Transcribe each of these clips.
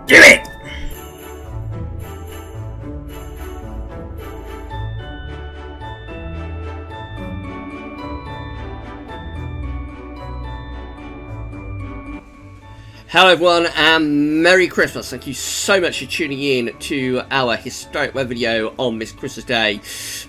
Do it! Hello everyone and Merry Christmas. Thank you so much for tuning in to our historic web video on this Christmas Day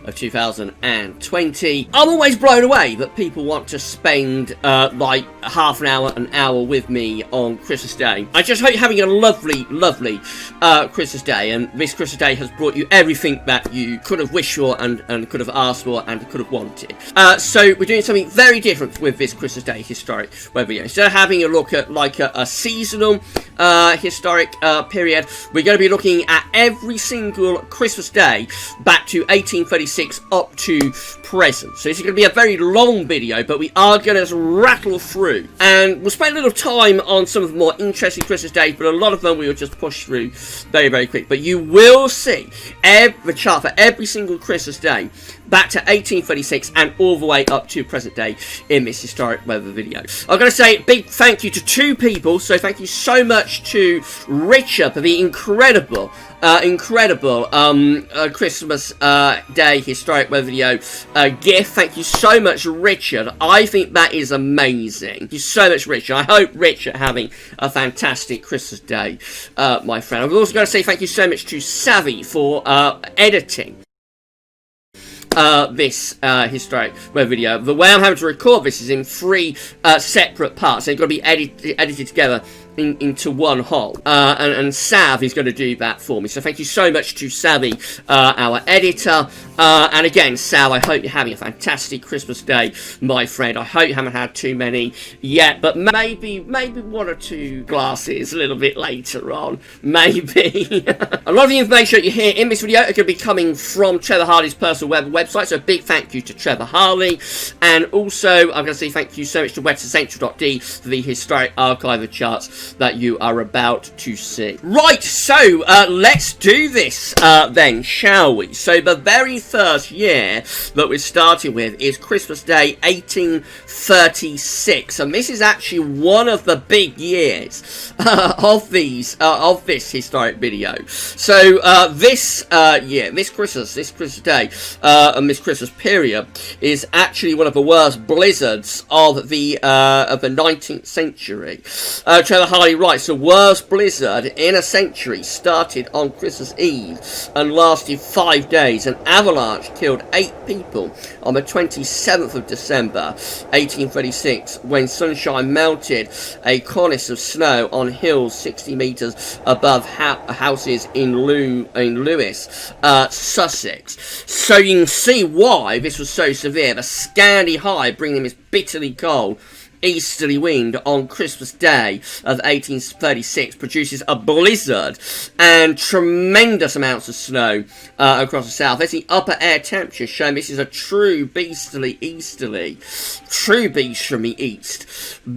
of 2020. I'm always blown away that people want to spend like half an hour with me on Christmas Day. I just hope you're having a lovely Christmas Day, and this Christmas Day has brought you everything that you could have wished for and could have asked for and could have wanted. So we're doing something very different with this Christmas Day historic web video. Instead of having a look at like a seasonal historic period, we're going to be looking at every single Christmas Day back to 1836 up to present. So this is going to be a very long video, but we are going to rattle through, and we'll spend a little time on some of the more interesting Christmas days, but a lot of them we will just push through very quick. But you will see the chart for every single Christmas Day back to 1836 and all the way up to present day in this historic weather video. I'm going to say a big thank you to two people. So thank you so much to Richard for the incredible Christmas Day historic weather video gift. Thank you so much, Richard. I think that is amazing. Thank you so much, Richard. I hope Richard having a fantastic Christmas Day, my friend. I'm also going to say thank you so much to Savvy for editing this historic web video. The way I'm having to record this is in three separate parts. They've got to be edited together into one whole, and Sav is going to do that for me. So thank you so much to Savvy, our editor, and again, Sav, I hope you're having a fantastic Christmas Day, my friend. I hope you haven't had too many yet, but maybe one or two glasses a little bit later on, maybe. A lot of the information that you hear in this video are going to be coming from Trevor Harley's personal website, so a big thank you to Trevor Harley, and also I'm going to say thank you so much to website for the historic archive of charts that you are about to see. Right, so let's do this then, shall we? So the very first year that we're starting with is Christmas Day 1836, and this is actually one of the big years of this historic video. So this year, this Christmas Day and this Christmas period is actually one of the worst blizzards of the 19th century. Trevor Harley writes, the worst blizzard in a century started on Christmas Eve and lasted 5 days. An avalanche killed 8 people on the 27th of December 1836 when sunshine melted a cornice of snow on hills 60 metres above houses in Lewes, Sussex. So you can see why this was so severe. The Scandi high bringing this bitterly cold easterly wind on Christmas Day of 1836 produces a blizzard and tremendous amounts of snow across the south. There's the upper air temperature showing this is a true beast from the east.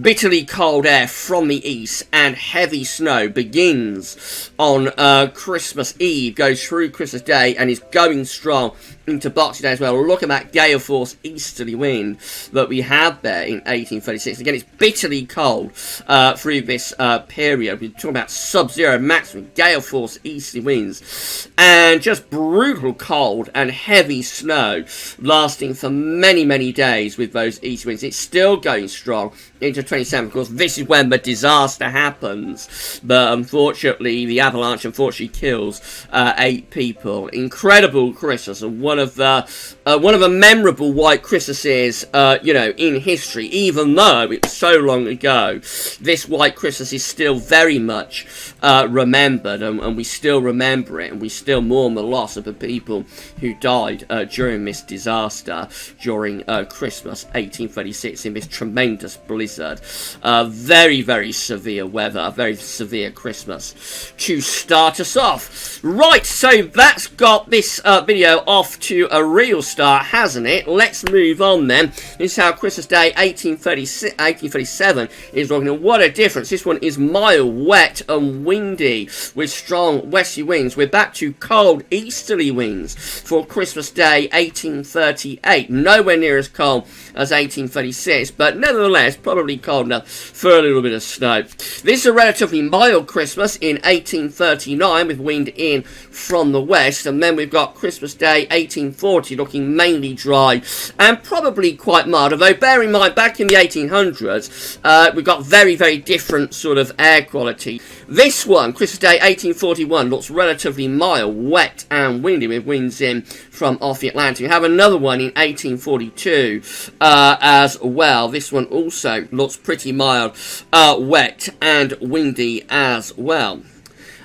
Bitterly cold air from the east and heavy snow begins on Christmas Eve, goes through Christmas Day and is going strong into Boxing Day as well. Look at that gale force easterly wind that we have there in 1836. Again, it's bitterly cold through this period. We're talking about sub-zero maximum gale force easterly winds and just brutal cold and heavy snow lasting for many days with those east winds. It's still going strong into 27. Of course, this is when the disaster happens, but unfortunately the avalanche kills 8 people. Incredible Christmas, and one of the memorable white Christmases in history. Even though it's so long ago, this white Christmas is still very much remembered, and we still remember it, and we still mourn the loss of the people who died during this disaster during Christmas 1836 in this tremendous blizzard. Very severe weather, very severe Christmas to start us off. Right, so that's got this video off to a real start, hasn't it? Let's move on then. This is how Christmas Day 1837 is looking. What a difference. This one is mild, wet and windy with strong westerly winds. We're back to cold easterly winds for Christmas Day 1838. Nowhere near as cold as 1836, but nevertheless probably probably cold enough for a little bit of snow. This is a relatively mild Christmas in 1839 with wind in from the west, and then we've got Christmas Day 1840 looking mainly dry and probably quite mild, although bear in mind back in the 1800s we've got very, very different sort of air quality. This one, Christmas Day 1841, looks relatively mild, wet and windy with winds in from off the Atlantic. We have another one in 1842 as well. This one also looks pretty mild, wet and windy as well.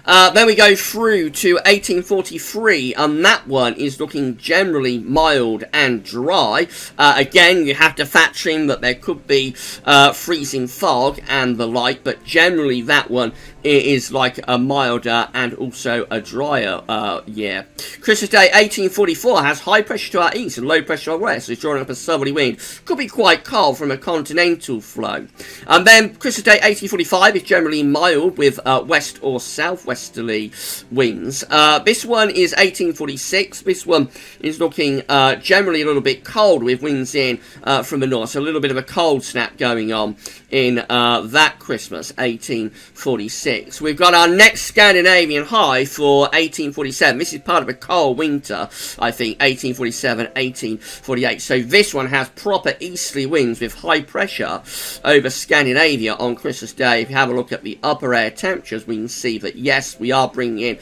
Then we go through to 1843, and that one is looking generally mild and dry. Again, you have to factor in that there could be freezing fog and the like, but generally that one is like a milder and also a drier year. Christmas Day 1844 has high pressure to our east and low pressure to our west, so it's drawing up a southerly wind. Could be quite cold from a continental flow. And then Christmas Day 1845 is generally mild with west or southwesterly winds. This one is 1846. This one is looking generally a little bit cold with winds in from the north, so a little bit of a cold snap going on in that Christmas 1846. We've got our next Scandinavian high for 1847. This is part of a cold winter, I think, 1847, 1848. So this one has proper easterly winds with high pressure over Scandinavia on Christmas Day. If you have a look at the upper air temperatures, we can see that, yes, we are bringing in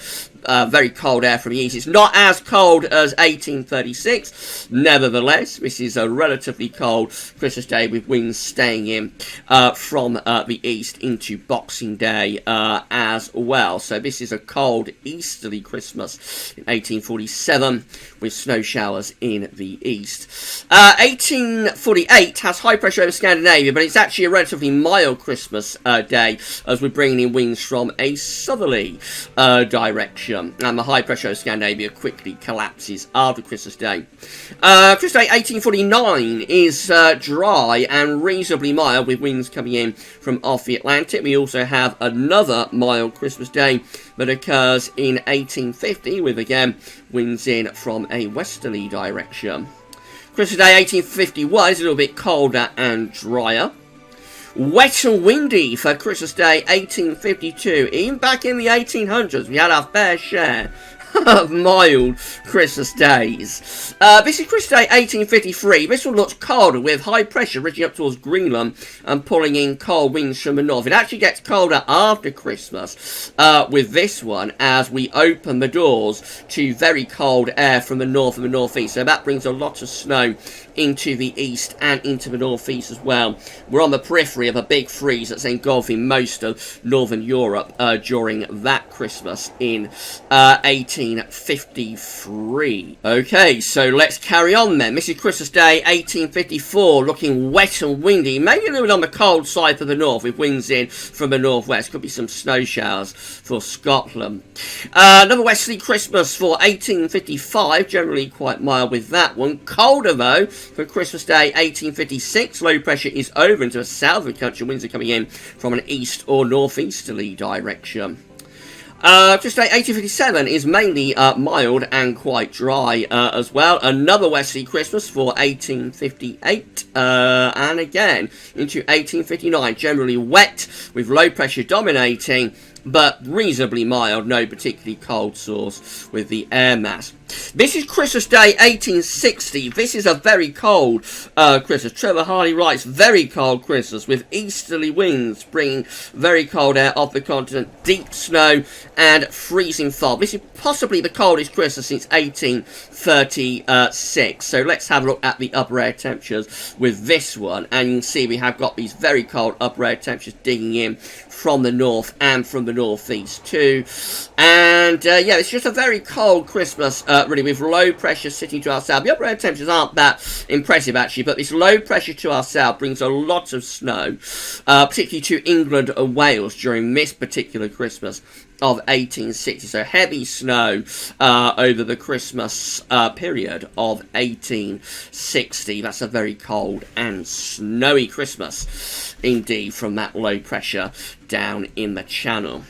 very cold air from the east. It's not as cold as 1836. Nevertheless, this is a relatively cold Christmas Day with winds staying in from the east into Boxing Day as well. So this is a cold easterly Christmas in 1847 with snow showers in the east. 1848 has high pressure over Scandinavia, but it's actually a relatively mild Christmas day as we're bringing in winds from a southerly direction. And the high pressure of Scandinavia quickly collapses after Christmas Day. Christmas Day 1849 is dry and reasonably mild with winds coming in from off the Atlantic. We also have another mild Christmas Day that occurs in 1850 with, again, winds in from a westerly direction. Christmas Day 1851 is a little bit colder and drier. Wet and windy for Christmas Day 1852. Even back in the 1800s, we had our fair share of mild Christmas days. This is Christmas Day 1853. This one looks colder with high pressure reaching up towards Greenland and pulling in cold winds from the north. It actually gets colder after Christmas with this one as we open the doors to very cold air from the north and the northeast. So that brings a lot of snow into the east and into the northeast as well. We're on the periphery of a big freeze that's engulfing most of northern Europe during that Christmas in 1853. Okay, so let's carry on then. This is Christmas Day 1854, looking wet and windy, maybe a little bit on the cold side for the north with winds in from the northwest. Could be some snow showers for Scotland. Another westerly Christmas for 1855, generally quite mild with that one. Colder though for Christmas Day 1856. Low pressure is over into the south of the country. Winds are coming in from an east or northeasterly direction. Christmas Day 1857 is mainly mild and quite dry as well. Another westerly Christmas for 1858 and again into 1859. Generally wet with low pressure dominating, but reasonably mild, no particularly cold source with the air mass. This is Christmas Day 1860. This is a very cold Christmas. Trevor Harley writes, very cold Christmas with easterly winds bringing very cold air off the continent, deep snow and freezing fog. This is possibly the coldest Christmas since 1836. So let's have a look at the upper air temperatures with this one, and you can see we have got these very cold upper air temperatures digging in from the north and from the northeast too. And yeah, it's just a very cold Christmas really, with low pressure sitting to our south. The upper air temperatures aren't that impressive actually, but this low pressure to our south brings a lot of snow, particularly to England and Wales during this particular Christmas of 1860. So heavy snow over the Christmas period of 1860. That's a very cold and snowy Christmas indeed from that low pressure down in the Channel.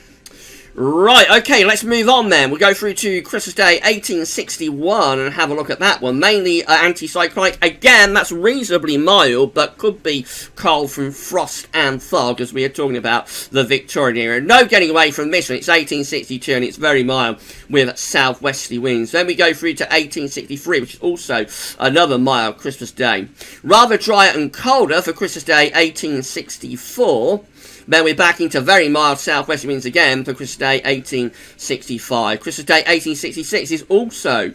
Right, okay, let's move on then. We'll go through to Christmas Day 1861 and have a look at that one. Mainly anticyclonic. Again, that's reasonably mild, but could be cold from frost and fog, as we are talking about the Victorian era. No getting away from this one. It's 1862 and it's very mild with southwesterly winds. Then we go through to 1863, which is also another mild Christmas Day. Rather drier and colder for Christmas Day 1864. Then we're back into very mild southwest winds again for Christmas Day 1865. Christmas Day 1866 is also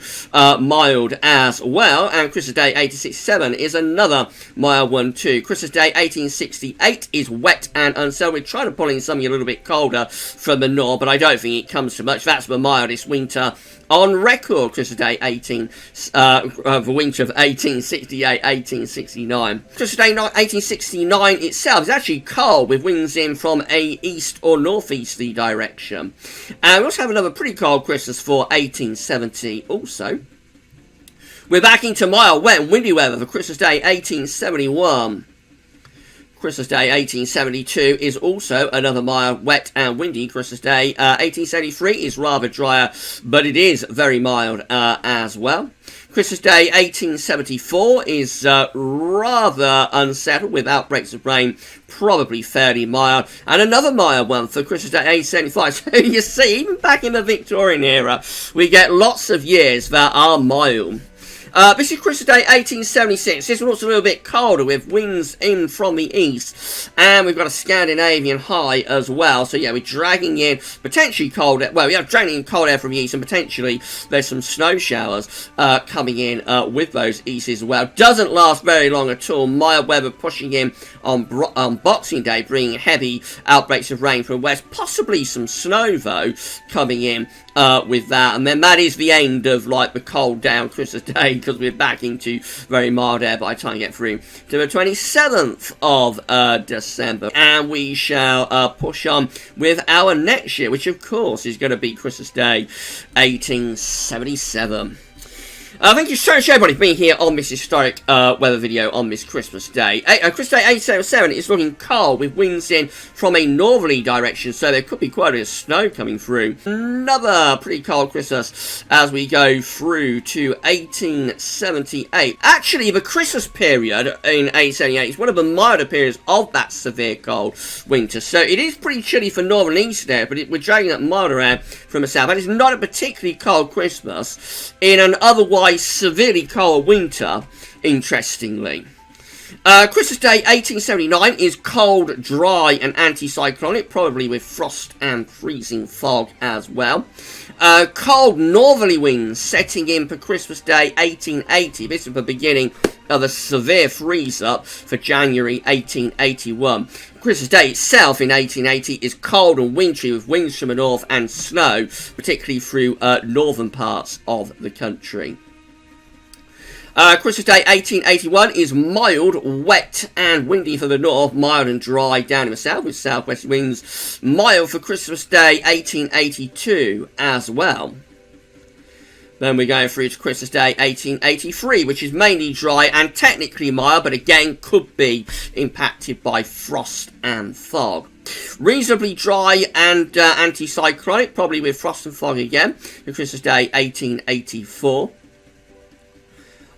mild as well, and Christmas Day 1867 is another mild one too. Christmas Day 1868 is wet and unsettled. We're trying to pull in something a little bit colder from the north, but I don't think it comes to much. That's the mildest winter on record. Christmas Day the winter of 1868-1869. Christmas Day 1869 itself is actually cold with winds in from a east or northeasterly direction. And we also have another pretty cold Christmas for 1870 also. We're back into mild, wet and windy weather for Christmas Day 1871. Christmas Day 1872 is also another mild, wet and windy Christmas Day. 1873 is rather drier, but it is very mild as well. Christmas Day 1874 is rather unsettled with outbreaks of rain, probably fairly mild. And another mild one for Christmas Day 1875. So you see, even back in the Victorian era, we get lots of years that are mild. This is Christmas Day 1876. This one looks a little bit colder with winds in from the east. And we've got a Scandinavian high as well. So yeah, we're dragging in potentially cold air. Well, we are dragging in cold air from the east, and potentially there's some snow showers coming in with those easts as well. Doesn't last very long at all. Mild weather pushing in on Boxing Day, bringing heavy outbreaks of rain from west. Possibly some snow, though, coming in with that. And then that is the end of, like, the cold down Christmas Day, because we're back into very mild air by the time we get through to the 27th of December. And we shall push on with our next year, which, of course, is going to be Christmas Day 1877. Thank you so much, everybody, for being here on this historic weather video on this Christmas Day. Christmas Day 1877 is looking cold with winds in from a northerly direction, so there could be quite a bit of snow coming through. Another pretty cold Christmas as we go through to 1878. Actually, the Christmas period in 1878 is one of the milder periods of that severe cold winter, so it is pretty chilly for northern and eastern air, but we're dragging that milder air from the south. And it's not a particularly cold Christmas in an otherwise severely cold winter, interestingly. Christmas Day 1879 is cold, dry and anticyclonic, probably with frost and freezing fog as well. Cold northerly winds setting in for Christmas Day 1880. This is the beginning of a severe freeze-up for January 1881. Christmas Day itself in 1880 is cold and wintry with winds from the north and snow, particularly through northern parts of the country. Christmas Day 1881 is mild, wet and windy for the north, mild and dry down in the south with southwest winds. Mild for Christmas Day 1882 as well. Then we're going through to Christmas Day 1883, which is mainly dry and technically mild, but again could be impacted by frost and fog. Reasonably dry and anticyclonic, probably with frost and fog again, for Christmas Day 1884.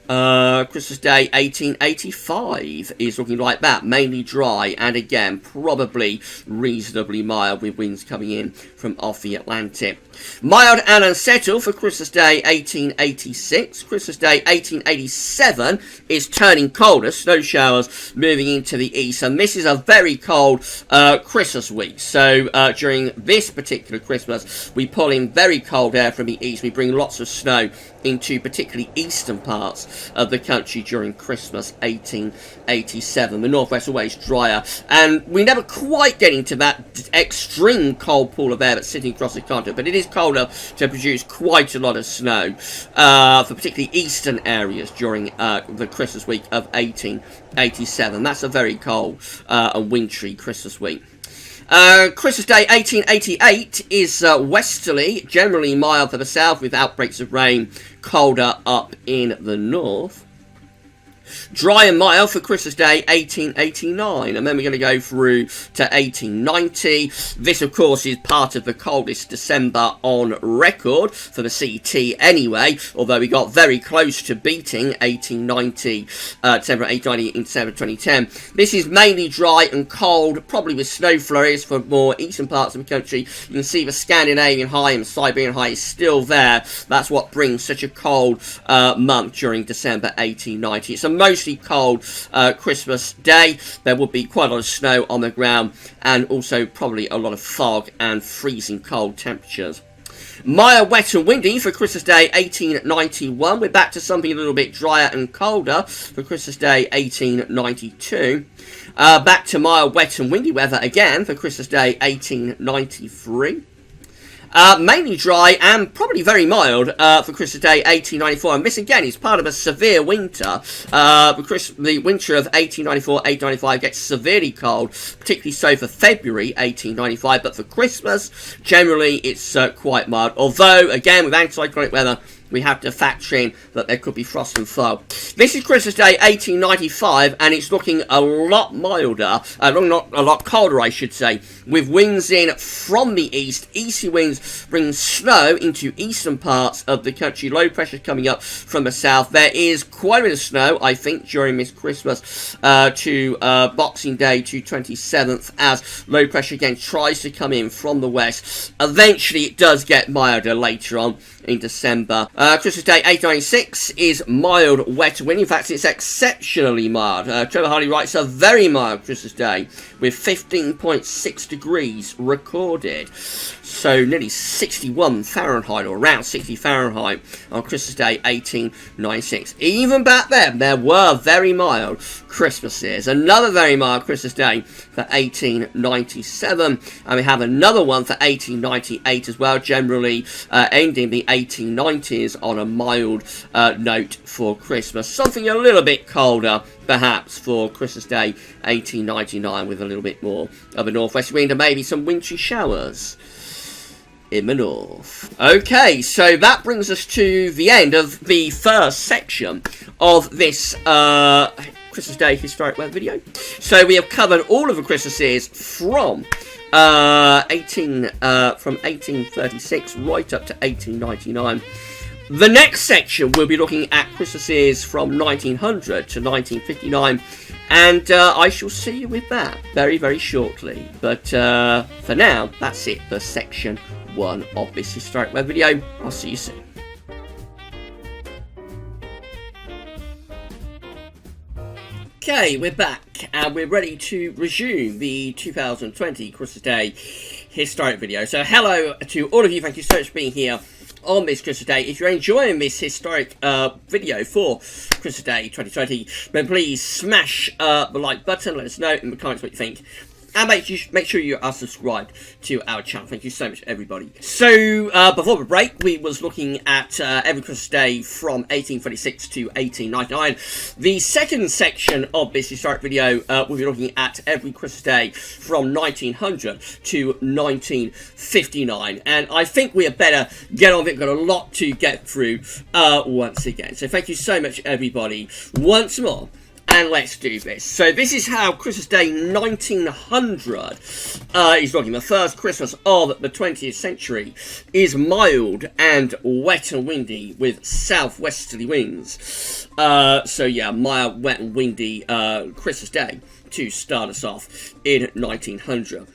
Christmas Day 1885 is looking like that, mainly dry and again probably reasonably mild with winds coming in from off the Atlantic. Mild and unsettled for Christmas Day 1886. Christmas Day 1887 is turning colder, snow showers moving into the east, and this is a very cold Christmas week. So during this particular Christmas we pull in very cold air from the east. We bring lots of snow into particularly eastern parts of the country during Christmas 1887. The northwest always drier, and we never quite get into that extreme cold pool of air that's sitting across the continent, but it is cold enough to produce quite a lot of snow for particularly eastern areas during the Christmas week of 1887. That's a very cold and wintry Christmas week. Christmas Day 1888 is westerly, generally mild for the south with outbreaks of rain, colder up in the north. Dry and mild for Christmas Day 1889, and then we're going to go through to 1890. This, of course, is part of the coldest December on record for the CT anyway, although we got very close to beating 1890, December 1890 in December 2010. This is mainly dry and cold, probably with snow flurries for more eastern parts of the country. You can see the Scandinavian high and the Siberian high is still there. That's what brings such a cold month during December 1890. It's a mostly cold Christmas Day. There will be quite a lot of snow on the ground and also probably a lot of fog and freezing cold temperatures. Mild, wet and windy for Christmas Day 1891. We're back to something a little bit drier and colder for Christmas Day 1892. Back to mild, wet and windy weather again for Christmas Day 1893. Mainly dry and probably very mild for Christmas Day 1894, and this again is part of a severe winter. The winter of 1894-1895 gets severely cold, particularly so for February 1895, but for Christmas generally it's quite mild, although again with anticyclonic weather we have to factor in that there could be frost and fog. This is Christmas Day 1895, and it's looking a lot milder, not a lot colder, I should say, with winds in from the east. Easty winds bring snow into eastern parts of the country. Low pressure coming up from the south. There is quite a bit of snow, I think, during this Christmas to Boxing Day to 27th, as low pressure again tries to come in from the west. Eventually, it does get milder later on in December. Christmas Day 1896 is mild, wet and windy. In fact, it's exceptionally mild. Trevor Harley writes a very mild Christmas Day with 15.6 degrees recorded. So nearly 61 Fahrenheit, or around 60 Fahrenheit on Christmas Day 1896. Even back then, there were very mild Christmases. Another very mild Christmas Day for 1897. And we have another one for 1898 as well, generally ending the 1890s on a mild note for Christmas. Something a little bit colder, perhaps, for Christmas Day 1899, with a little bit more of a northwest wind and maybe some wintry showers in the north. Okay, so that brings us to the end of the first section of this Christmas Day historic weather video. So we have covered all of the Christmases from 1836 right up to 1899. The next section we'll be looking at Christmases from 1900 to 1959, and I shall see you with that very, very shortly. But for now, that's it for section 1 of this historic weather video. I'll see you soon. Okay, we're back and we're ready to resume the 2020 Christmas Day historic video. So hello to all of you, thank you so much for being here on this Christmas Day. If you're enjoying this historic video for Christmas Day 2020, then please smash the like button, let us know in the comments what you think. And make sure you are subscribed to our channel. Thank you so much, everybody. So, before the break, we was looking at every Christmas Day from 1836 to 1899. The second section of this historic video, we'll be looking at every Christmas Day from 1900 to 1959. And I think we had better get on with it. We've got a lot to get through once again. So, thank you so much, everybody, once more. And let's do this. So this is how Christmas Day 1900 is looking. The first Christmas of the 20th century is mild and wet and windy with southwesterly winds. So yeah, mild, wet and windy Christmas Day to start us off in 1900.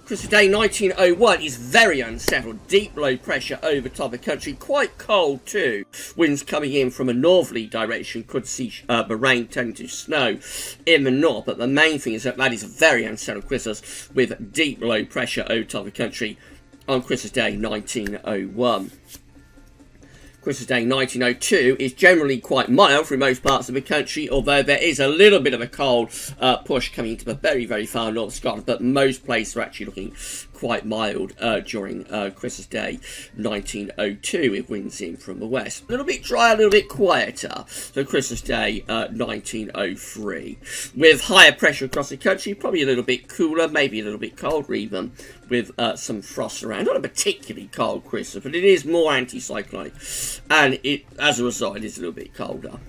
Christmas Day 1901 is very unsettled. Deep low pressure over top of the country. Quite cold too. Winds coming in from a northerly direction. Could see the rain turning to snow in the north. But the main thing is that is a very unsettled Christmas with deep low pressure over top of the country on Christmas Day 1901. Christmas Day 1902 is generally quite mild for most parts of the country, although there is a little bit of a cold push coming into the very, very far north of Scotland, but most places are actually looking quite mild during Christmas Day 1902 with winds in from the west. A little bit dry, a little bit quieter than Christmas Day 1903. With higher pressure across the country, probably a little bit cooler, maybe a little bit colder even, with some frost around. Not a particularly cold Christmas, but it is more anticyclonic, and as a result, it is a little bit colder.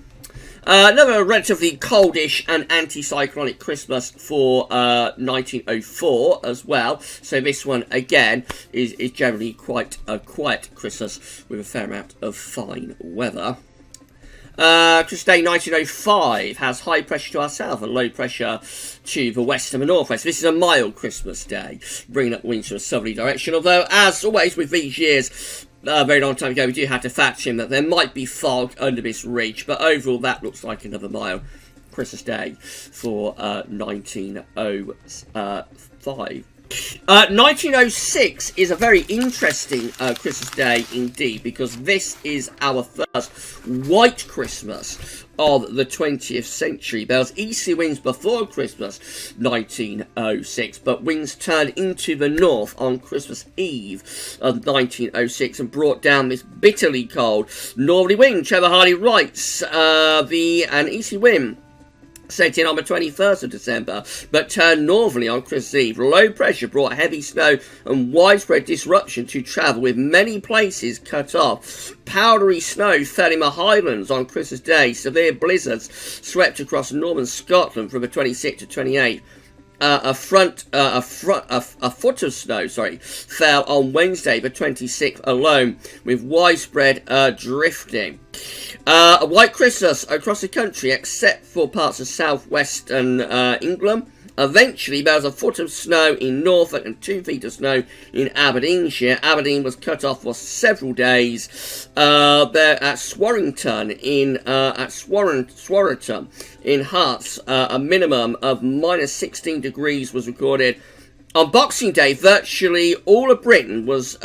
Another relatively coldish and anticyclonic Christmas for 1904 as well. So this one again is generally quite a quiet Christmas with a fair amount of fine weather. Christmas Day 1905 has high pressure to our south and low pressure to the west and the northwest. This is a mild Christmas day, bringing up winds from a southerly direction. Although, as always with these years, a very long time ago, we do have to factor in that there might be fog under this ridge, but overall that looks like another mild Christmas Day for 1905. 1906 is a very interesting Christmas Day indeed, because this is our first white Christmas of the 20th century. There was easterly winds before Christmas 1906, but winds turned into the north on Christmas Eve of 1906 and brought down this bitterly cold northerly wind. Trevor Hardy writes, an easterly wind set in on the 21st of December, but turned northerly on Christmas Eve. Low pressure brought heavy snow and widespread disruption to travel, with many places cut off. Powdery snow fell in the Highlands on Christmas Day. Severe blizzards swept across northern Scotland from the 26th to 28th. A foot of snow, fell on Wednesday, the 26th alone, with widespread drifting. A white Christmas across the country, except for parts of southwestern England. Eventually, there was a foot of snow in Norfolk and 2 feet of snow in Aberdeenshire. Aberdeen was cut off for several days. There at Swarrington in Herts, a minimum of minus 16 degrees was recorded. On Boxing Day, virtually all of Britain was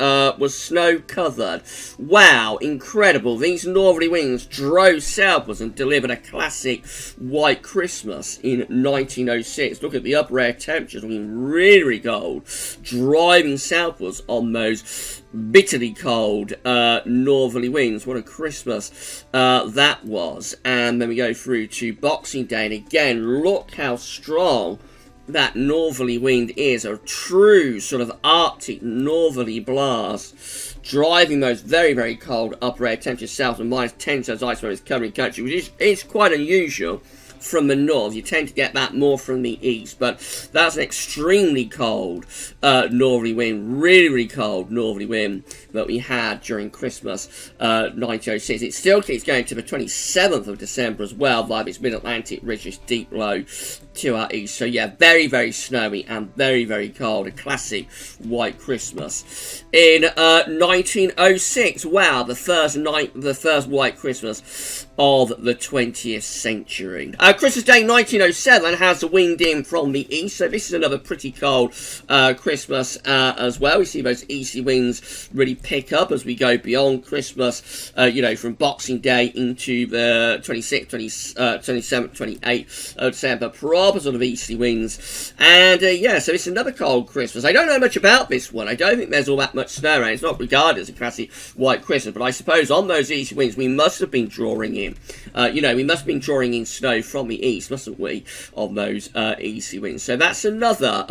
snow covered. Wow, incredible. These northerly winds drove southwards and delivered a classic white Christmas in 1906. Look at the upper air temperatures looking really, really cold, driving southwards on those bitterly cold northerly winds. What a Christmas that was. And then we go through to Boxing Day, and again, look how strong that northerly wind is. A true sort of Arctic northerly blast, driving those very, very cold upper air temperatures south of minus 10 so ice is covering the country, which is quite unusual from the north. You tend to get that more from the east, but that's an extremely cold northerly wind, really, really cold northerly wind that we had during Christmas 1906. It still keeps going to the 27th of December as well via this mid-Atlantic ridge, this deep low to our east. So yeah, very, very snowy and very, very cold. A classic white Christmas in 1906. Wow, the first white Christmas of the 20th century. Christmas Day 1907 has the wind in from the east, so this is another pretty cold Christmas as well. We see those easterly winds really pick up as we go beyond Christmas, from Boxing Day into the 26th, 27th, 28th of December. Proper sort of easterly winds. And so this is another cold Christmas. I don't know much about this one. I don't think there's all that much snow around. It's not regarded as a classic white Christmas, but I suppose on those easterly winds we must have been drawing in. We must have been drawing in snow from the east, mustn't we, on those easterly winds. So that's another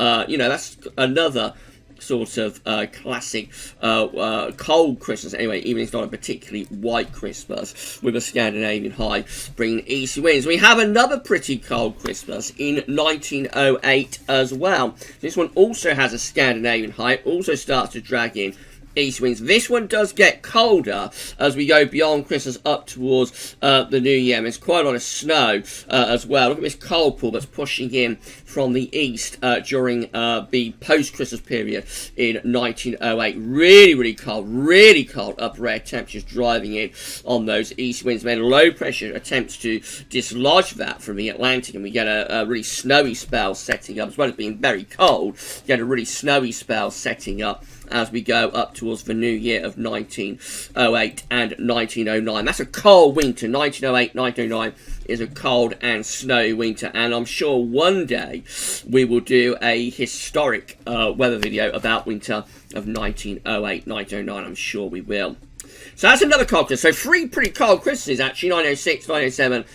sort of classic cold Christmas anyway, even if it's not a particularly white Christmas, with a Scandinavian high bringing easy winds. We have another pretty cold Christmas in 1908 as well. This one also has a Scandinavian high. It also starts to drag in east winds. This one does get colder as we go beyond Christmas up towards the New Year. There's quite a lot of snow as well. Look at this cold pool that's pushing in from the east during the post-Christmas period in 1908. Really, really cold upper air temperatures driving in on those east winds. Then low pressure attempts to dislodge that from the Atlantic, and we get a really snowy spell setting up. As well as being very cold, you get a really snowy spell setting up as we go up towards the new year of 1908 and 1909. That's a cold winter. 1908, 1909 is a cold and snowy winter, and I'm sure one day we will do a historic weather video about winter of 1908, 1909. I'm sure we will. So that's another cold Christmas. So 3 pretty cold Christmases, actually, 1906, 1907,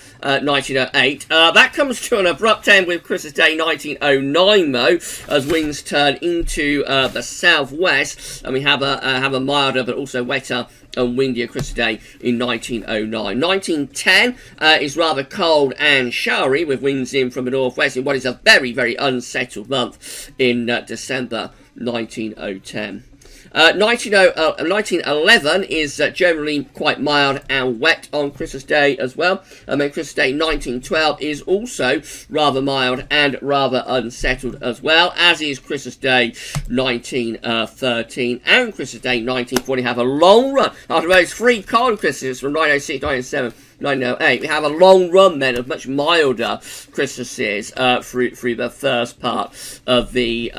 1908. That comes to an abrupt end with Christmas Day 1909, though, as winds turn into the southwest, and we have a milder but also wetter and windier Christmas Day in 1909. 1910 is rather cold and showery, with winds in from the northwest in what is a very, very unsettled month in December 1910. 1911 is generally quite mild and wet on Christmas Day as well. And then Christmas Day 1912 is also rather mild and rather unsettled as well, as is Christmas Day 1913 and Christmas Day 1940 have a long run. After those 3 cold Christmases from 1906, 1907, 1908, we have a long run then of much milder Christmases through the first part of the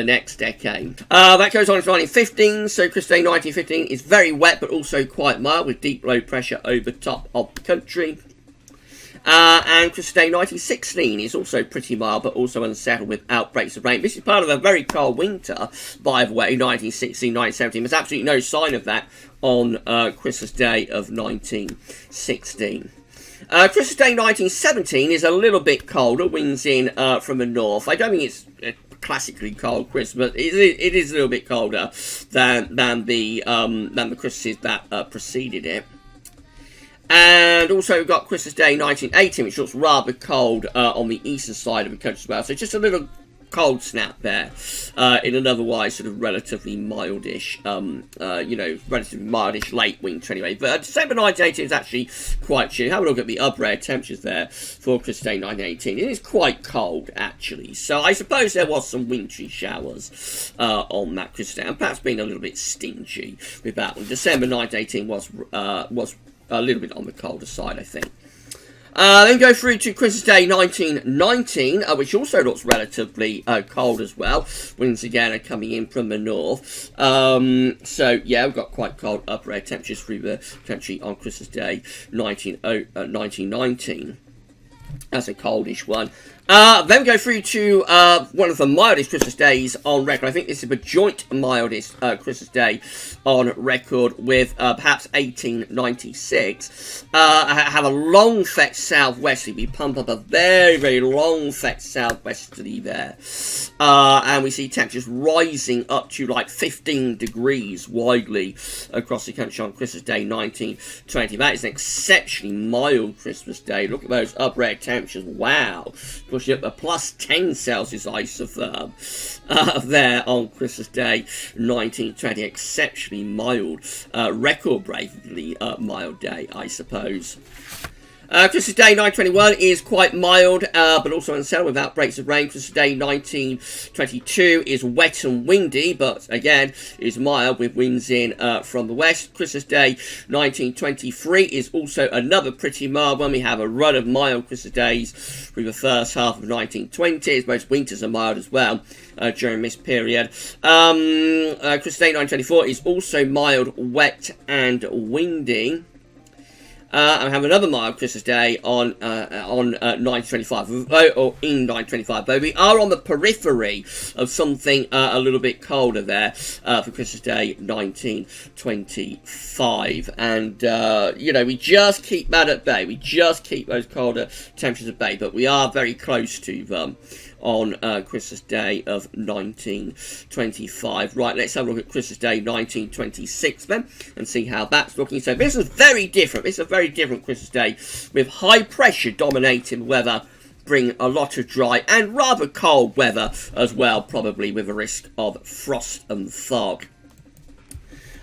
next decade. That goes on to 1915. So Christmas Day 1915 is very wet but also quite mild, with deep low pressure over top of the country. And Christmas Day 1916 is also pretty mild but also unsettled with outbreaks of rain. This is part of a very cold winter, by the way, 1916, 1917. There's absolutely no sign of that on Christmas Day of 1916. Christmas Day 1917 is a little bit colder, winds in from the north. I don't think it's classically cold Christmas. It is a little bit colder than the Christmases that preceded it. And also we've got Christmas Day 1918, which looks rather cold on the eastern side of the country as well. So just a little cold snap there in an otherwise sort of relatively mildish, relatively mildish late winter anyway. But December 1918 is actually quite chilly. Have a look at the upper temperatures there for Christmas Day 1918. It is quite cold, actually. So I suppose there was some wintry showers on that Christmas Day, and perhaps being a little bit stingy with that one. December 1918 was a little bit on the colder side, I think. Then go through to Christmas Day 1919, which also looks relatively cold as well. Winds again are coming in from the north. So, yeah, we've got quite cold upper air temperatures through the country on Christmas Day 1919. That's a coldish one. Then we go through to one of the mildest Christmas days on record. I think this is the joint mildest Christmas day on record with perhaps 1896. Have a long fetch southwesterly. We pump up a very, very long fetch southwesterly there. And we see temperatures rising up to like 15 degrees widely across the country on Christmas Day 1920. That is an exceptionally mild Christmas day. Look at those upper air temperatures. Wow. Pushing up a plus 10 Celsius isotherm there on Christmas Day 1920. Exceptionally mild, record-breakingly mild day, I suppose. Christmas Day 1921 is quite mild, but also unsettled with outbreaks of rain. Christmas Day 1922 is wet and windy, but again is mild with winds in from the west. Christmas Day 1923 is also another pretty mild one. We have a run of mild Christmas days through the first half of 1920s. Most winters are mild as well during this period. Christmas Day 1924 is also mild, wet and windy. And we have another mild Christmas Day on 1925, or in 1925, though we are on the periphery of something a little bit colder there for Christmas Day 1925. And, we just keep that at bay. We just keep those colder temperatures at bay, but we are very close to them on Christmas Day of 1925. Right, let's have a look at Christmas Day 1926 then, and see how that's looking. So this is very different. This is a very different Christmas Day, with high pressure dominating weather, bring a lot of dry and rather cold weather as well, probably with a risk of frost and fog.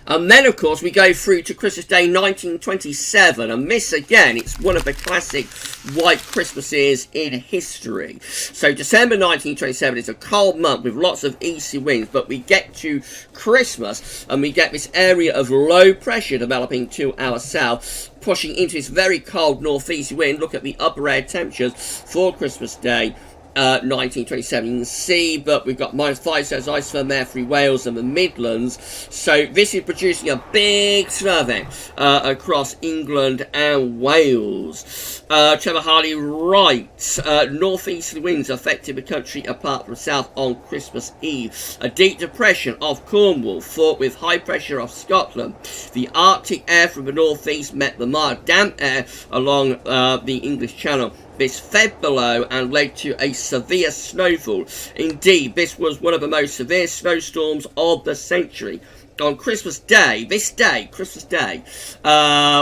And then, of course, we go through to Christmas Day 1927, and this, again, it's one of the classic white Christmases in history. So December 1927 is a cold month with lots of easy winds, but we get to Christmas, and we get this area of low pressure developing to our south, pushing into this very cold northeast wind. Look at the upper air temperatures for Christmas Day 1927. You can see, but we've got -5 cells isotherm there through Wales and the Midlands. So this is producing a big snow event across England and Wales. Trevor Harley writes, northeasterly winds affected the country apart from the south on Christmas Eve. A deep depression off Cornwall fought with high pressure off Scotland. The Arctic air from the northeast met the mild damp air along the English Channel. This fed below and led to a severe snowfall. Indeed, this was one of the most severe snowstorms of the century. On Christmas Day, Christmas Day,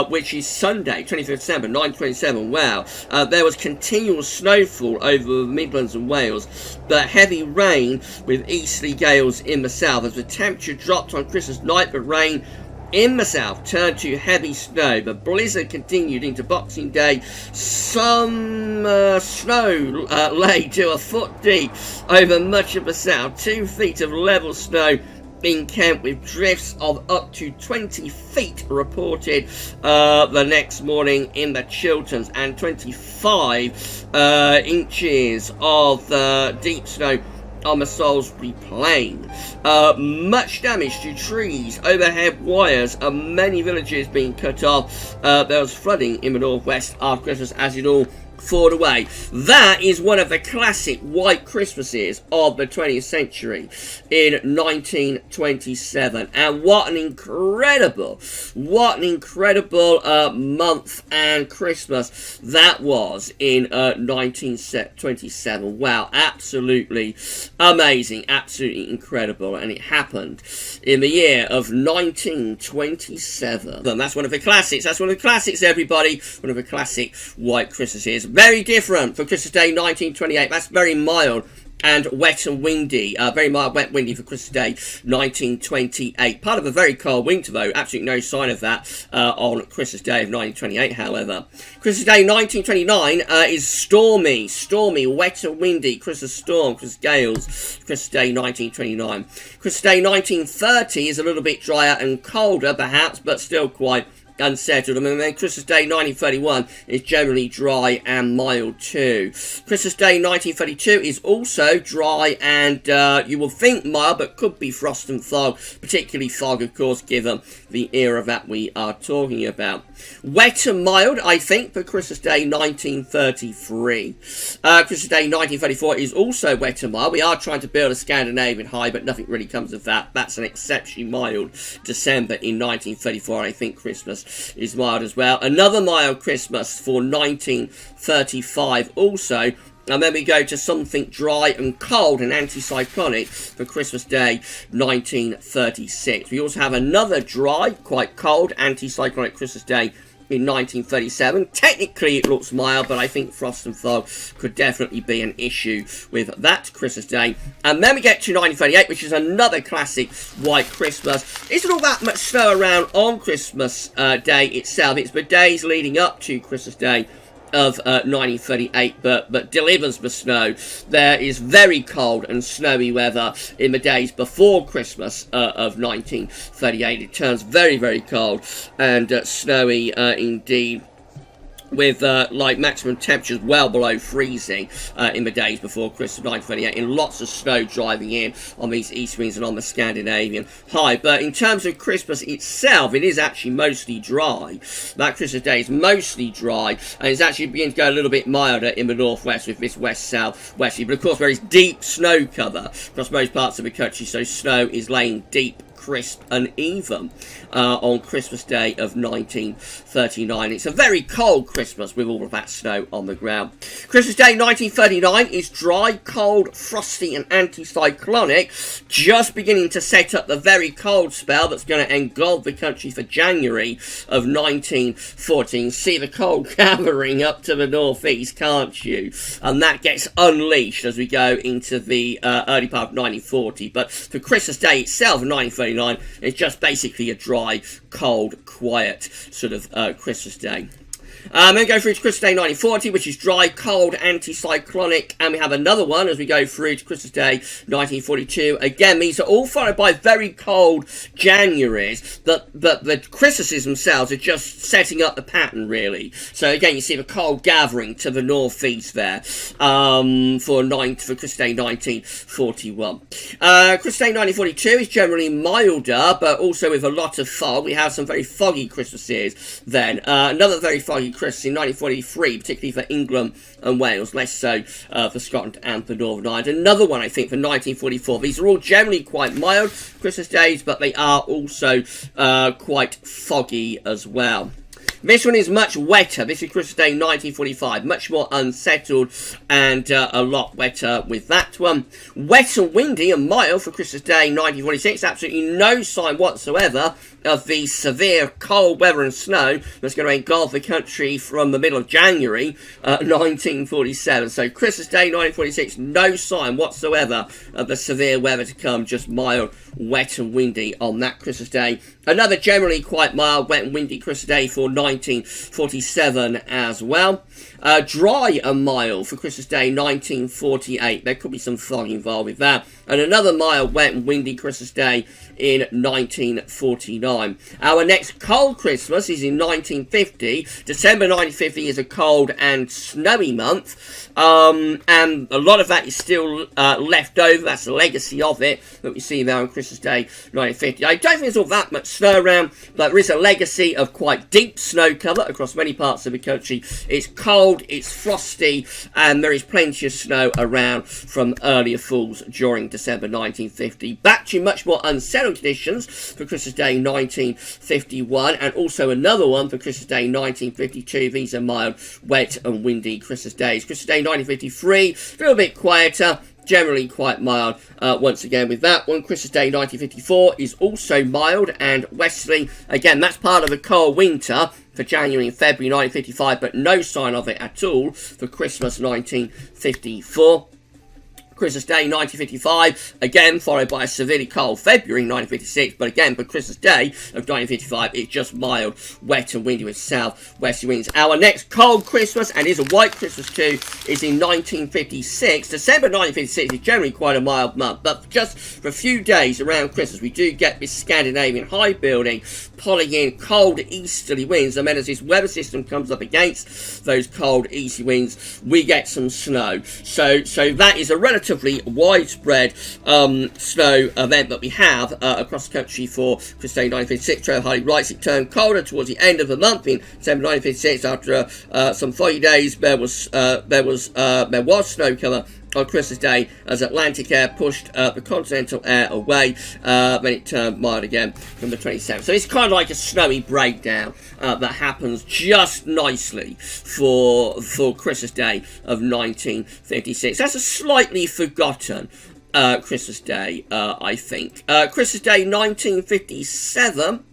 which is Sunday, 25th December, 1927, wow, there was continual snowfall over the Midlands and Wales, but heavy rain with easterly gales in the south. As the temperature dropped on Christmas night, the rain in the south turned to heavy snow. The blizzard continued into Boxing Day. Some snow lay to a foot deep over much of the south. 2 feet of level snow in Kent, with drifts of up to 20 feet reported the next morning in the Chilterns, and 25 inches of deep snow on the Salisbury Plain. Much damage to trees, overhead wires, and many villages being cut off. There was flooding in the northwest after Christmas, as it all thawed away. That is one of the classic white Christmases of the 20th century in 1927, and what an incredible month and Christmas that was in 1927. Wow, absolutely amazing, absolutely incredible, and it happened in the year of 1927. And that's one of the classics. That's one of the classics, everybody. One of the classic white Christmases. Very different for Christmas Day 1928. That's very mild and wet and windy. Very mild, wet, windy for Christmas Day 1928. Part of a very cold winter, though. Absolutely no sign of that on Christmas Day of 1928, however. Christmas Day 1929 is stormy, wet and windy. Christmas storm, Christmas gales. Christmas Day 1929. Christmas Day 1930 is a little bit drier and colder, perhaps, but still quite unsettled. And then Christmas Day 1931 is generally dry and mild too. Christmas Day 1932 is also dry and you will think mild, but could be frost and fog, particularly fog, of course, given the era that we are talking about. Wet and mild, I think, for Christmas Day 1933. Christmas Day 1934 is also wet and mild. We are trying to build a Scandinavian high, but nothing really comes of that. That's an exceptionally mild December in 1934. I think Christmas is mild as well. Another mild Christmas for 1935 also. And then we go to something dry and cold and anticyclonic for Christmas Day 1936. We also have another dry, quite cold, anticyclonic Christmas Day in 1937. Technically it looks mild, but I think frost and fog could definitely be an issue with that Christmas Day. And then we get to 1938, which is another classic white Christmas. Isn't all that much snow around on Christmas Day itself. It's the days leading up to Christmas Day of 1938, but delivers the snow. There is very cold and snowy weather in the days before Christmas of 1938. It turns very, very cold and snowy indeed, with like maximum temperatures well below freezing in the days before Christmas 1938, and lots of snow driving in on these east winds and on the Scandinavian high. But in terms of Christmas itself, it is actually mostly dry. That Christmas Day is mostly dry, and it's actually beginning to go a little bit milder in the northwest with this west-south westerly. But of course there is deep snow cover across most parts of the country, so snow is laying deep, crisp and even on Christmas Day of 1939. It's a very cold Christmas with all of that snow on the ground. Christmas Day 1939 is dry, cold, frosty and anticyclonic, just beginning to set up the very cold spell that's going to engulf the country for January of 1914. See the cold gathering up to the northeast, can't you? And that gets unleashed as we go into the early part of 1940. But for Christmas Day itself, 1939, it's just basically a dry, cold, quiet sort of Christmas Day. Then go through to Christmas Day 1940, which is dry, cold, anticyclonic, and we have another one as we go through to Christmas Day 1942. Again, these are all followed by very cold Januaries, but the Christmases themselves are just setting up the pattern, really. So again, you see the cold gathering to the northeast there for Christmas Day 1941. Christmas Day 1942 is generally milder, but also with a lot of fog. We have some very foggy Christmases then. Another very foggy Christmas in 1943, particularly for England and Wales, less so for Scotland and for Northern Ireland. Another one, I think, for 1944. These are all generally quite mild Christmas days, but they are also quite foggy as well. This one is much wetter. This is Christmas Day 1945. Much more unsettled and a lot wetter with that one. Wet and windy and mild for Christmas Day 1946. Absolutely no sign whatsoever of the severe cold weather and snow that's going to engulf the country from the middle of January 1947. So Christmas Day 1946, no sign whatsoever of the severe weather to come. Just mild, wet and windy on that Christmas Day. Another generally quite mild, wet and windy Christmas Day for 1947 as well. Dry and mild for Christmas Day 1948. There could be some fog involved with that. And another mild, wet and windy Christmas Day in 1949. Our next cold Christmas is in 1950. December 1950 is a cold and snowy month. And a lot of that is still left over. That's the legacy of it that we see there on Christmas Day 1950. I don't think there's all that much snow around, but there is a legacy of quite deep snow cover across many parts of the country. It's cold, it's frosty, and there is plenty of snow around from earlier falls during December 1950. Back to much more unsettled conditions for Christmas Day 1951, and also another one for Christmas Day 1952. These are mild, wet and windy Christmas days. Christmas Day 1953, a little bit quieter, generally quite mild once again with that one. Christmas Day 1954 is also mild and westerly. Again, that's part of the cold winter for January and February 1955, but no sign of it at all for Christmas 1954. Christmas Day 1955, again followed by a severely cold February 1956, but again for Christmas Day of 1955 it's just mild, wet and windy with south-westerly winds. Our next cold Christmas, and is a white Christmas too, is in 1956. December 1956 is generally quite a mild month, but just for a few days around Christmas we do get this Scandinavian high building pulling in cold easterly winds, and then as this weather system comes up against those cold easterly winds we get some snow. So that is a relatively widespread snow event that we have across the country for Christmas Day 1956. Traut Hardy writes, it turned colder towards the end of the month in December 1956 after some foggy days. There was snow cover on Christmas Day as Atlantic air pushed the continental air away. Then it turned mild again from the 27th. So it's kind of like a snowy breakdown that happens just nicely for Christmas Day of 1956. That's a slightly forgotten Christmas Day, I think. Christmas Day 1957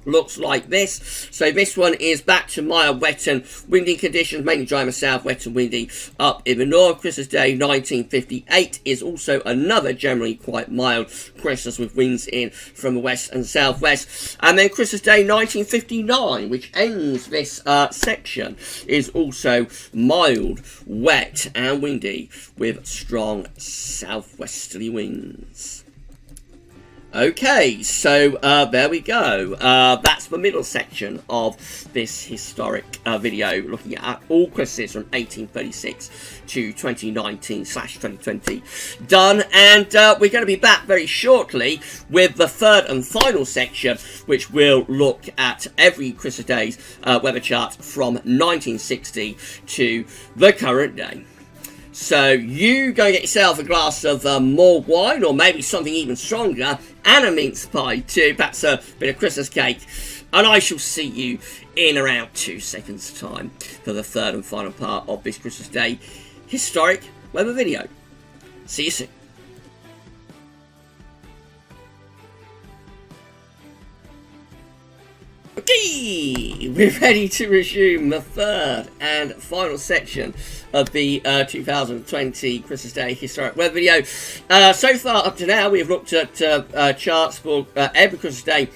looks like this. So this one is back to mild, wet and windy conditions, mainly dry in the south, wet and windy up in the north. Christmas Day 1958 is also another generally quite mild Christmas with winds in from the west and southwest. And then Christmas Day 1959, which ends this section, is also mild, wet and windy with strong southwesterly winds. Okay, so there we go. That's the middle section of this historic video, looking at all Christmases from 1836 to 2019/2020 done. And we're going to be back very shortly with the third and final section, which will look at every Christmas Day's weather chart from 1960 to the current day. So you go get yourself a glass of mulled wine, or maybe something even stronger, and a mince pie too, perhaps a bit of Christmas cake, and I shall see you in around 2 seconds time for the third and final part of this Christmas Day historic weather video. See you soon. Okay, we're ready to resume the third and final section of the 2020 Christmas Day historic weather video. So far up to now, we have looked at charts for every Christmas Day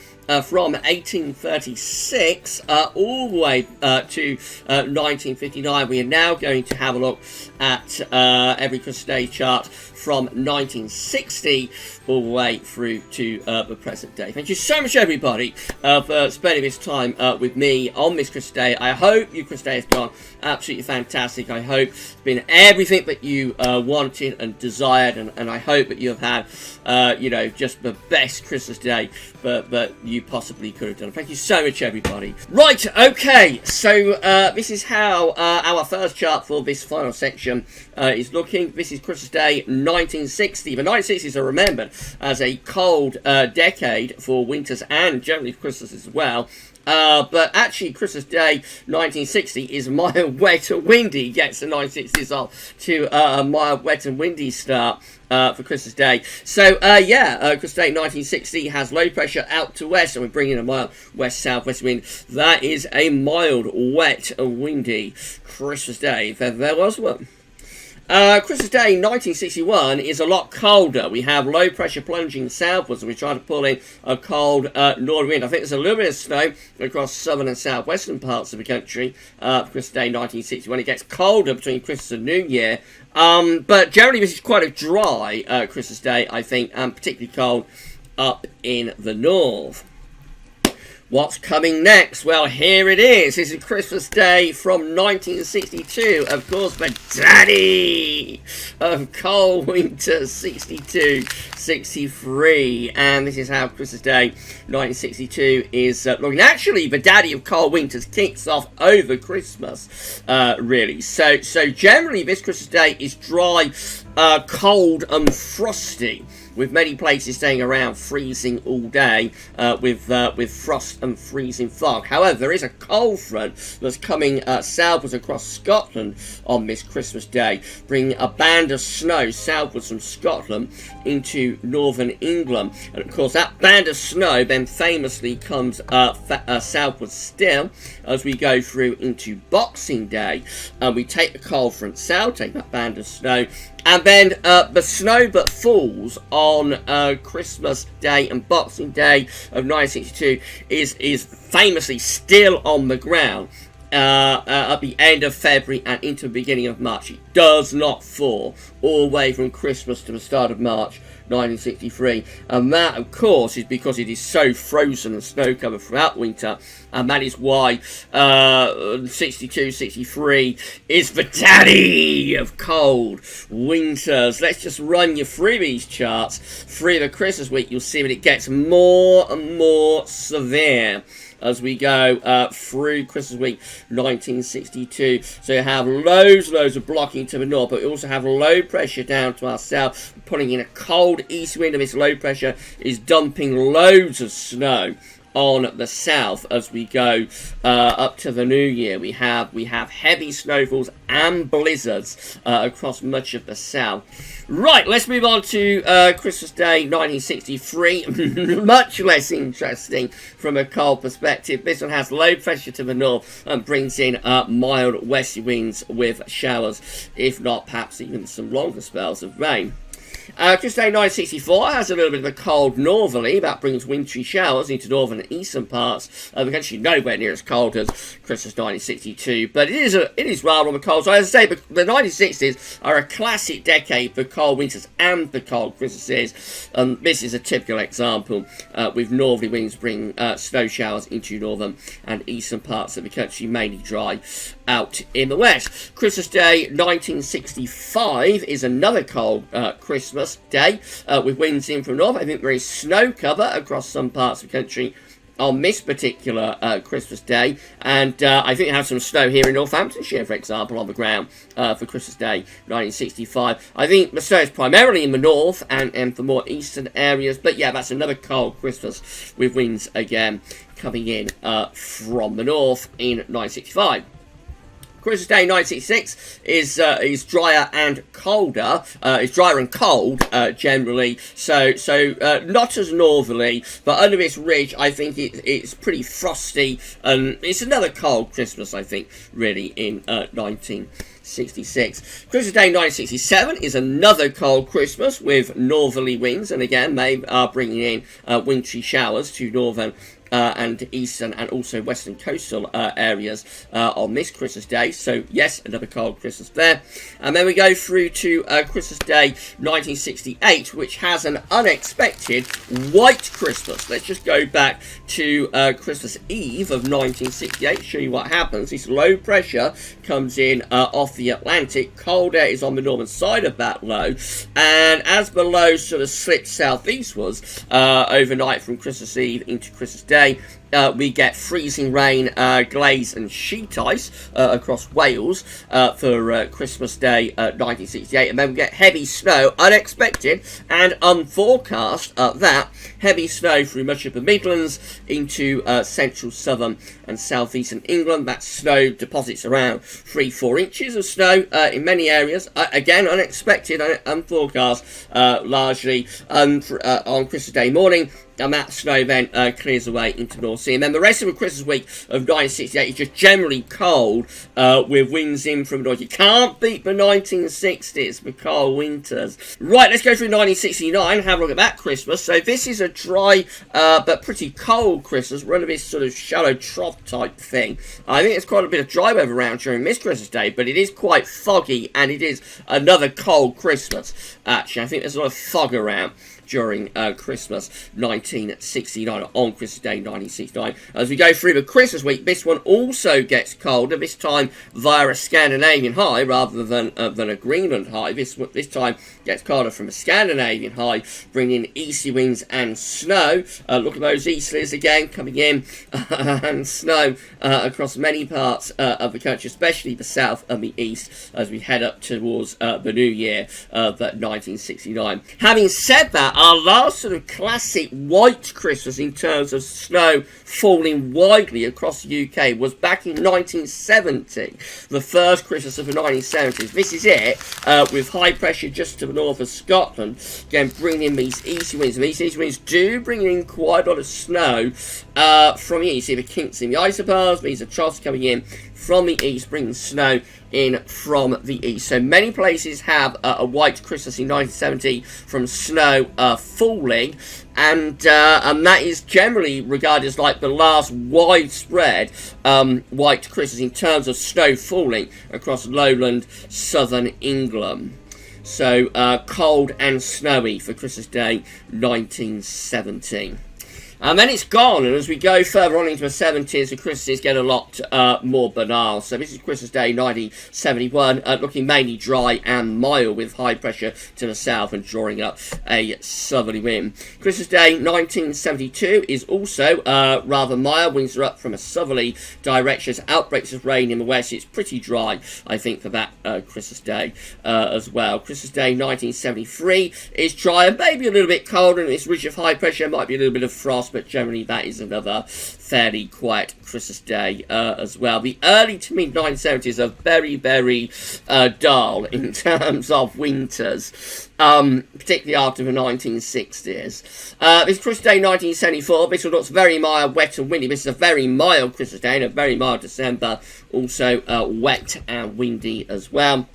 from 1836 all the way to 1959. We are now going to have a look at every Christmas Day chart from 1960 all the way through to the present day. Thank you so much, everybody, for spending this time with me on this Christmas Day. I hope your Christmas Day has gone absolutely fantastic. I hope it's been everything that you wanted and desired, and I hope that you have had, you know, just the best Christmas Day that you possibly could have done. Thank you so much, everybody. Right, okay, so this is how our first chart for this final section is looking. This is Christmas Day 1960. The 1960s are remembered as a cold decade for winters and generally Christmas as well. But actually, Christmas Day 1960 is mild, wet and windy. Gets the 1960s off to a mild, wet and windy start for Christmas Day. So, Christmas Day 1960 has low pressure out to west, and we're bringing a mild west-southwest wind. That is a mild, wet and windy Christmas Day, if ever there was one. Christmas Day 1961 is a lot colder. We have low pressure plunging southwards, and we're trying to pull in a cold northern wind. I think there's a little bit of snow across southern and southwestern parts of the country for Christmas Day 1961. It gets colder between Christmas and New Year. But generally this is quite a dry Christmas Day, I think, and particularly cold up in the north. What's coming next? Well, here it is. This is Christmas Day from 1962. Of course, the daddy of cold winter 62-63. And this is how Christmas Day 1962 is looking. Actually, the daddy of cold winters kicks off over Christmas, really. So generally, this Christmas Day is dry, cold and frosty, with many places staying around freezing all day, with frost and freezing fog. However, there is a cold front that's coming southwards across Scotland on this Christmas Day, bringing a band of snow southwards from Scotland into northern England. And of course, that band of snow then famously comes southwards still as we go through into Boxing Day. We take the cold front south, take that band of snow, and then the snow that falls on Christmas Day and Boxing Day of 1962 is famously still on the ground at the end of February and into the beginning of March. It does not fall all the way from Christmas to the start of March 1963, and that of course is because it is so frozen and snow covered throughout winter, and that is why 62-63 is the daddy of cold winters. Let's just run you through these charts through the Christmas week. You'll see that it gets more and more severe as we go through Christmas week 1962. So you have loads of blocking to the north, but we also have low pressure down to our south, putting in a cold east wind, and this low pressure is dumping loads of snow on the south as we go up to the new year. We have heavy snowfalls and blizzards across much of the south. Right, let's move on to Christmas Day 1963. Much less interesting from a cold perspective. This one has low pressure to the north and brings in mild westerly winds with showers, if not perhaps even some longer spells of rain. Christmas Day 1964 has a little bit of a cold northerly. That brings wintry showers into northern and eastern parts of the country. Nowhere near as cold as Christmas 1962, but it is rather on the cold. So as I say, the 1960s are a classic decade for cold winters and for cold Christmases. This is a typical example, with northerly winds bring snow showers into northern and eastern parts of the country, mainly dry out in the west. Christmas Day 1965 is another cold Christmas Day, with winds in from north. I think there is snow cover across some parts of the country on this particular Christmas Day, and I think they have some snow here in Northamptonshire, for example, on the ground for Christmas Day 1965. I think the snow is primarily in the north and for more eastern areas, but yeah, that's another cold Christmas with winds again coming in from the north in 1965. Christmas Day 1966 is drier and colder. It's drier and cold generally, so not as northerly, but under this ridge, I think it's pretty frosty, and it's another cold Christmas, I think, really, in 1966. Christmas Day 1967 is another cold Christmas with northerly winds, and again they are bringing in wintry showers to northern and eastern and also western coastal areas on this Christmas Day. So yes, another cold Christmas there. And then we go through to Christmas Day 1968, which has an unexpected white Christmas. Let's just go back to Christmas Eve of 1968, show you what happens. This low pressure comes in off the Atlantic. Cold air is on the northern side of that low, and as the low sort of slips southeastwards overnight from Christmas Eve into Christmas Day, we get freezing rain, glaze and sheet ice across Wales for Christmas Day 1968, and then we get heavy snow, unexpected and unforecast that heavy snow through much of the Midlands into central, southern and southeastern England. That snow deposits around 3-4 inches of snow in many areas, again unexpected and unforecast, largely on Christmas Day morning. And that snow then clears away into North Sea. And then the rest of the Christmas week of 1968 is just generally cold, with winds in from the north. You can't beat the 1960s for cold winters. Right, let's go through 1969, have a look at that Christmas. So this is a dry but pretty cold Christmas, one of this sort of shallow trough type thing. I think there's quite a bit of dry weather around during this Christmas Day, but it is quite foggy, and it is another cold Christmas, actually. I think there's a lot of fog around during Christmas 1969, on Christmas Day 1969. As we go through the Christmas week, this one also gets colder, this time via a Scandinavian high rather than a Greenland high. This time gets colder from a Scandinavian high, bringing in easterly winds and snow. Look at those easterlies again coming in, and snow across many parts of the country, especially the south and the east, as we head up towards the new year of 1969. Having said that, our last sort of classic white Christmas in terms of snow falling widely across the UK was back in 1970, the first Christmas of the 1970s. This is it, with high pressure just to the north of Scotland, again bringing in these easy winds. And these easy winds do bring in quite a lot of snow from here. You see the kinks in the isobars, these are troughs coming in from the east, bringing snow in from the east. So many places have a white Christmas in 1970 from snow falling, and that is generally regarded as like the last widespread white Christmas in terms of snow falling across lowland southern England. So cold and snowy for Christmas Day 1970. And then it's gone, and as we go further on into the 70s, the Christmases get a lot more banal. So this is Christmas Day 1971, looking mainly dry and mild, with high pressure to the south and drawing up a southerly wind. Christmas Day 1972 is also rather mild. Winds are up from a southerly direction. Outbreaks of rain in the west. It's pretty dry, I think, for that Christmas Day as well. Christmas Day 1973 is dry and maybe a little bit colder, and this ridge of high pressure might be a little bit of frost, but generally that is another fairly quiet Christmas Day as well. The early to mid 1970s are very, very dull in terms of winters, particularly after the 1960s. This Christmas Day 1974, this one looks very mild, wet and windy. This is a very mild Christmas Day and a very mild December, also wet and windy as well.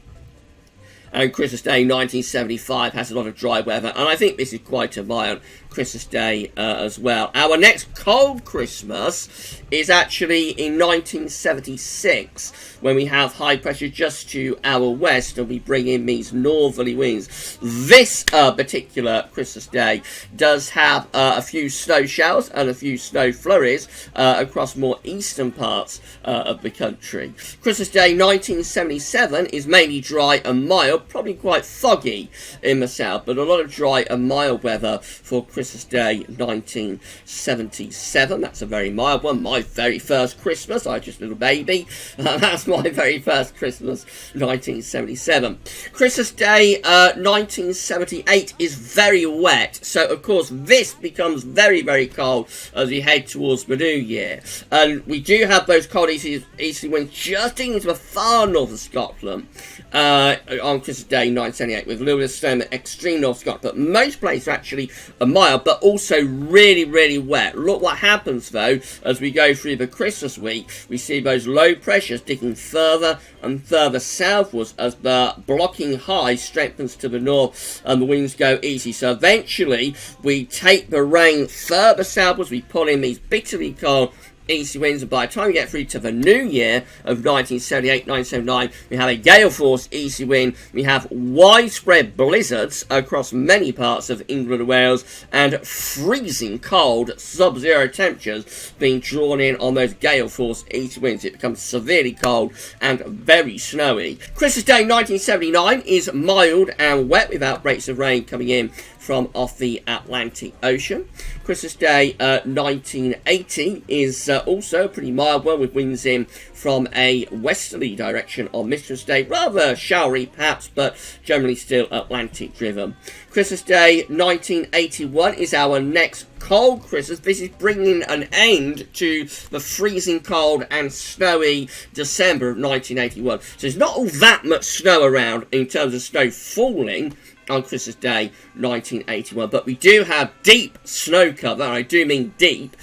And Christmas Day 1975 has a lot of dry weather, and I think this is quite a mild Christmas Day as well. Our next cold Christmas is actually in 1976, when we have high pressure just to our west and we bring in these northerly winds. This particular Christmas Day does have a few snow showers and a few snow flurries across more eastern parts of the country. Christmas Day 1977 is mainly dry and mild, probably quite foggy in the south, but a lot of dry and mild weather for Christmas Day 1977. That's a very mild one. My very first Christmas, I was just a little baby. That's my very first Christmas, 1977. Christmas Day 1978 is very wet, so of course this becomes very, very cold as we head towards the new year. And we do have those cold easterly winds just into the far north of Scotland on Christmas Christmas Day 1978 with lewes-snow extreme north Scotland. But most places actually are mild, but also really, really wet. Look what happens, though, as we go through the Christmas week. We see those low pressures digging further and further southwards as the blocking high strengthens to the north and the winds go easy. So eventually, we take the rain further southwards. We pull in these bitterly cold easy winds, and by the time we get through to the new year of 1978-1979, we have a gale force easy wind, we have widespread blizzards across many parts of England and Wales, and freezing cold sub-zero temperatures being drawn in on those gale force easy winds. It becomes severely cold and very snowy. Christmas Day 1979 is mild and wet with outbreaks of rain coming in from off the Atlantic Ocean. Christmas Day 1980 is also a pretty mild one with winds in from a westerly direction on Mistress Day. Rather showery perhaps, but generally still Atlantic driven. Christmas Day 1981 is our next cold Christmas. This is bringing an end to the freezing cold and snowy December of 1981. So there's not all that much snow around in terms of snow falling on Christmas Day 1981, but we do have deep snow cover, and I do mean deep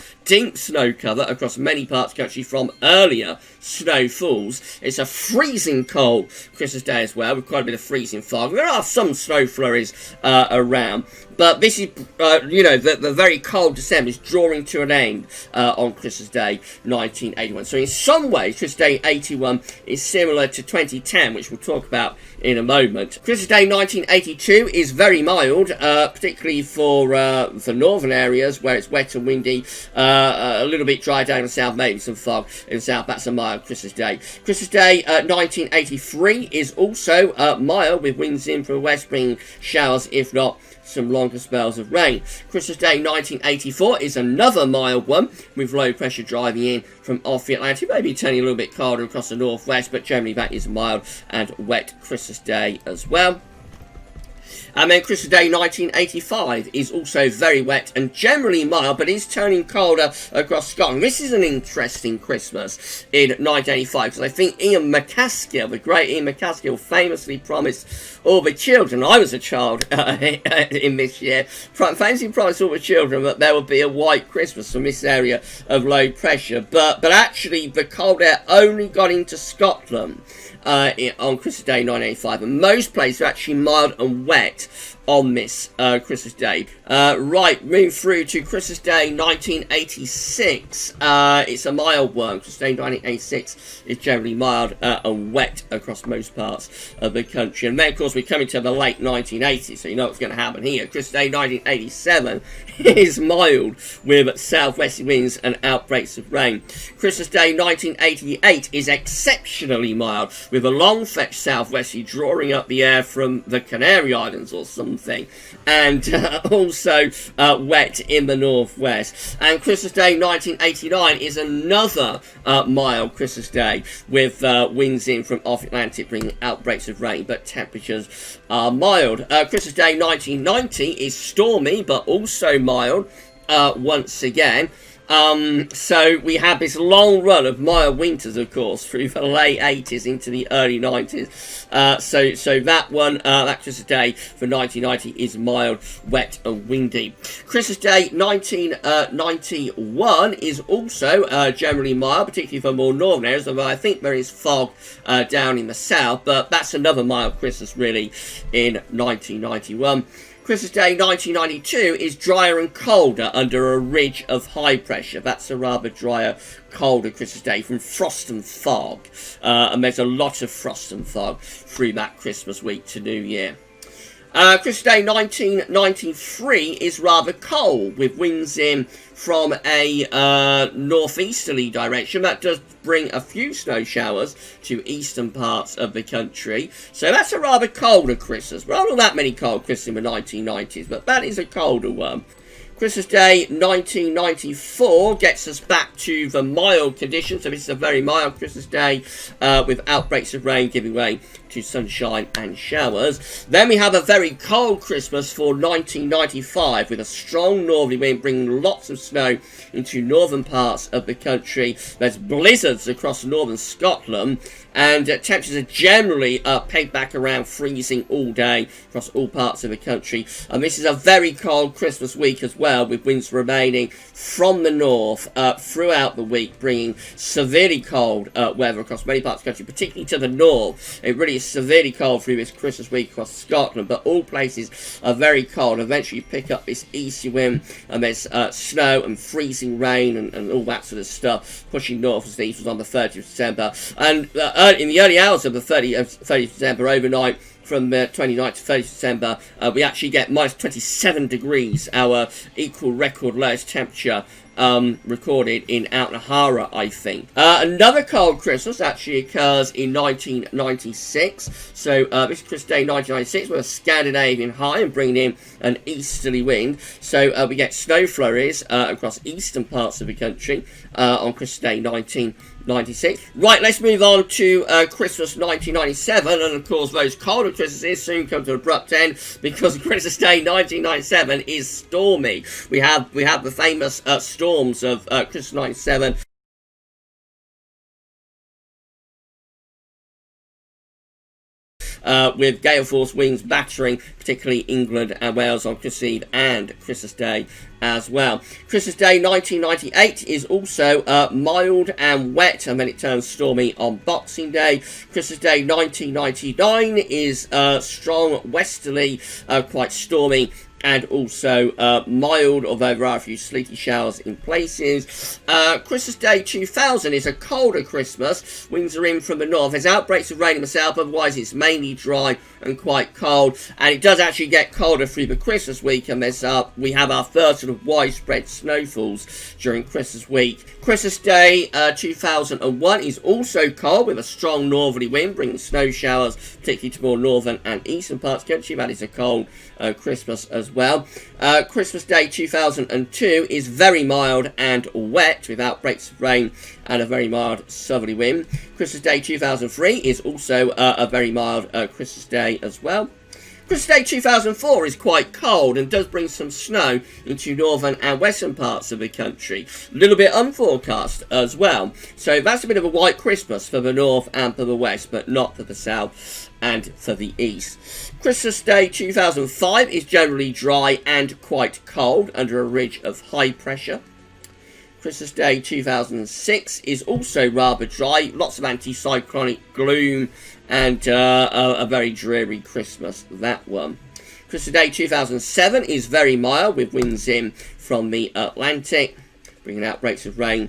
snow cover across many parts of the country from earlier snowfalls. It's a freezing cold Christmas Day as well, with quite a bit of freezing fog. There are some snow flurries around, but this is, the very cold December is drawing to an end on Christmas Day 1981. So in some ways, Christmas Day 81 is similar to 2010, which we'll talk about in a moment. Christmas Day 1982 is very mild, particularly for the northern areas where it's wet and windy. A little bit dry down in the south, maybe some fog in the south. That's a mild Christmas Day. Christmas Day 1983 is also mild, with winds in from the west bringing showers, if not some longer spells of rain. Christmas Day 1984 is another mild one, with low pressure driving in from off the Atlantic, maybe turning a little bit colder across the northwest, but generally that is a mild and wet Christmas Day as well. And then Christmas Day 1985 is also very wet and generally mild, but is turning colder across Scotland. This is an interesting Christmas in 1985, because I think Ian McCaskill, the great Ian McCaskill, famously promised all the children, I was a child in this year, famously promised all the children that there would be a white Christmas from this area of low pressure. But actually the cold air only got into Scotland on Christmas Day 1985, and most places are actually mild and wet on this Christmas Day. Right, move through to Christmas Day 1986. It's a mild one. Christmas Day 1986 is generally mild and wet across most parts of the country. And then, of course, we're coming to the late 1980s, so you know what's going to happen here. Christmas Day 1987 is mild with southwesterly winds and outbreaks of rain. Christmas Day 1988 is exceptionally mild, with a long fetch southwesterly drawing up the air from the Canary Islands or something, and also wet in the northwest. And Christmas Day 1989 is another mild Christmas Day, with winds in from off Atlantic bringing outbreaks of rain, but temperatures are mild. Christmas Day 1990 is stormy, but also mild once again. So we have this long run of mild winters, of course, through the late 80s into the early 90s. So that one, that Christmas Day for 1990 is mild, wet and windy. Christmas Day 1991 is also generally mild, particularly for more northern areas, although I think there is fog down in the south, but that's another mild Christmas really in 1991. Christmas Day 1992 is drier and colder under a ridge of high pressure. That's a rather drier, colder Christmas Day from frost and fog. And there's a lot of frost and fog through that Christmas week to New Year. Christmas Day 1993 is rather cold, with winds in from a northeasterly direction. That does bring a few snow showers to eastern parts of the country. So that's a rather colder Christmas. Well, not that many cold Christmas in the 1990s, but that is a colder one. Christmas Day 1994 gets us back to the mild conditions. So this is a very mild Christmas Day with outbreaks of rain giving way to sunshine and showers. Then we have a very cold Christmas for 1995 with a strong northerly wind bringing lots of snow into northern parts of the country. There's blizzards across northern Scotland, and temperatures are generally pegged back around freezing all day across all parts of the country. And this is a very cold Christmas week as well, with winds remaining from the north throughout the week, bringing severely cold weather across many parts of the country, particularly to the north. It really is severely cold through this Christmas week across Scotland, but all places are very cold. Eventually you pick up this easterly wind, and there's snow and freezing rain and all that sort of stuff pushing north as these was on the 30th of December. And in the early hours of the 30th of December, overnight, from 29th to 30th December, we actually get minus 27 degrees, our equal record lowest temperature recorded in Aotearoa, I think. Another cold Christmas actually occurs in 1996. So this is Christmas Day 1996 with a Scandinavian high and bringing in an easterly wind. So we get snow flurries across eastern parts of the country on Christmas Day 1996. Right, let's move on to Christmas 1997, and of course those colder Christmases soon come to an abrupt end because Christmas Day 1997 is stormy. We have the famous storms of Christmas 97. With gale force winds battering particularly England and Wales on Christmas Eve and Christmas Day as well. Christmas Day 1998 is also mild and wet, and then it turns stormy on Boxing Day. Christmas Day 1999 is strong westerly, quite stormy, and also mild, although there are a few sleety showers in places. Christmas Day 2000 is a colder Christmas. Winds are in from the north. There's outbreaks of rain in the south, otherwise it's mainly dry and quite cold. And it does actually get colder through the Christmas week, and we have our first sort of widespread snowfalls during Christmas week. Christmas Day 2001 is also cold with a strong northerly wind, bringing snow showers, particularly to more northern and eastern parts of the country. That is a cold Christmas as well. Christmas Day 2002 is very mild and wet with outbreaks of rain and a very mild southerly wind. Christmas Day 2003 is also a very mild Christmas Day as well. Christmas Day 2004 is quite cold and does bring some snow into northern and western parts of the country. A little bit unforecast as well. So that's a bit of a white Christmas for the north and for the west, but not for the south and for the east. Christmas Day 2005 is generally dry and quite cold under a ridge of high pressure. Christmas Day 2006 is also rather dry, lots of anticyclonic gloom, and a very dreary Christmas, that one. Christmas Day 2007 is very mild with winds in from the Atlantic, bringing outbreaks of rain.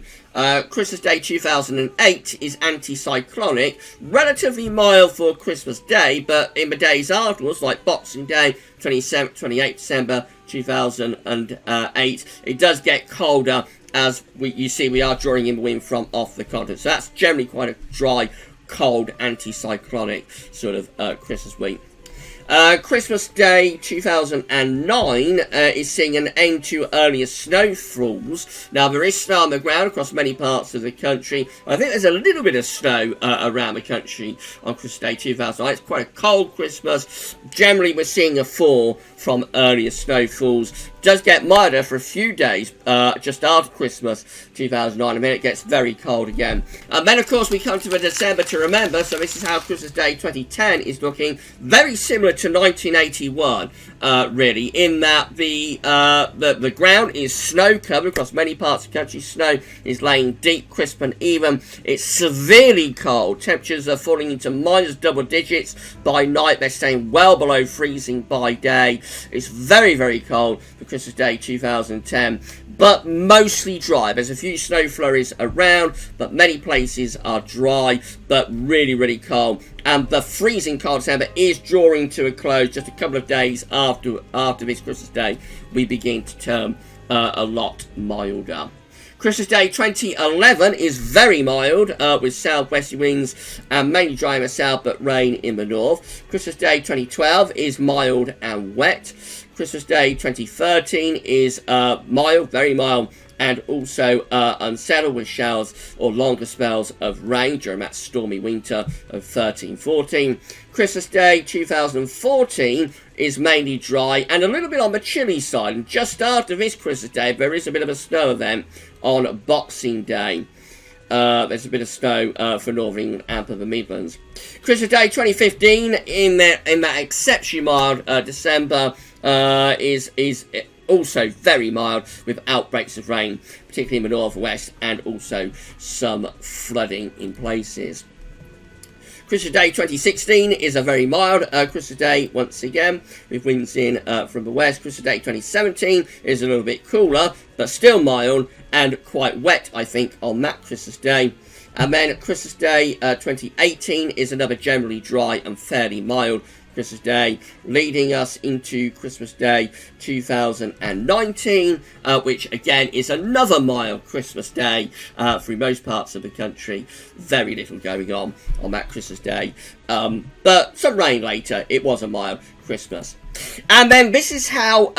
Christmas Day 2008 is anticyclonic, relatively mild for Christmas Day, but in the days afterwards, like Boxing Day, 27th, 28th December 2008, it does get colder as you see we are drawing in the wind from off the continent. So that's generally quite a dry, cold, anticyclonic sort of Christmas week. Christmas Day 2009 is seeing an end to earlier snowfalls. Now, there is snow on the ground across many parts of the country. I think there's a little bit of snow around the country on Christmas Day 2009. It's quite a cold Christmas. Generally, we're seeing a fall from earlier snowfalls. It does get milder for a few days just after Christmas 2009, and then it gets very cold again. And then, of course, we come to the December to remember. So this is how Christmas Day 2010 is looking. Very similar to 1981, really, in that the ground is snow covered across many parts of the country. Snow is laying deep, crisp and even. It's severely cold. Temperatures are falling into minus double digits by night. They're staying well below freezing by day. It's very, very cold for Christmas Day 2010, but mostly dry. There's a few snow flurries around, but many places are dry, but really, really cold. And the freezing cold December is drawing to a close. Just a couple of days after this Christmas Day, we begin to turn a lot milder. Christmas Day 2011 is very mild with southwesterly winds and mainly dry in the south but rain in the north. Christmas Day 2012 is mild and wet. Christmas Day 2013 is mild, very mild and also unsettled with showers or longer spells of rain during that stormy winter of 13-14. Christmas Day 2014 is mainly dry and a little bit on the chilly side, and just after this Christmas Day there is a bit of a snow event on Boxing Day. There's a bit of snow for Northern England and for the Midlands. Christmas Day 2015 in that exceptionally mild December is also very mild with outbreaks of rain, particularly in the northwest, and also some flooding in places. Christmas Day 2016 is a very mild Christmas Day once again, with winds in from the west. Christmas Day 2017 is a little bit cooler, but still mild and quite wet, I think, on that Christmas Day. And then Christmas Day 2018 is another generally dry and fairly mild Christmas Day, leading us into Christmas Day 2019, which again is another mild Christmas Day through most parts of the country. Very little going on that Christmas Day, but some rain later. It was a mild Christmas. And then this is how,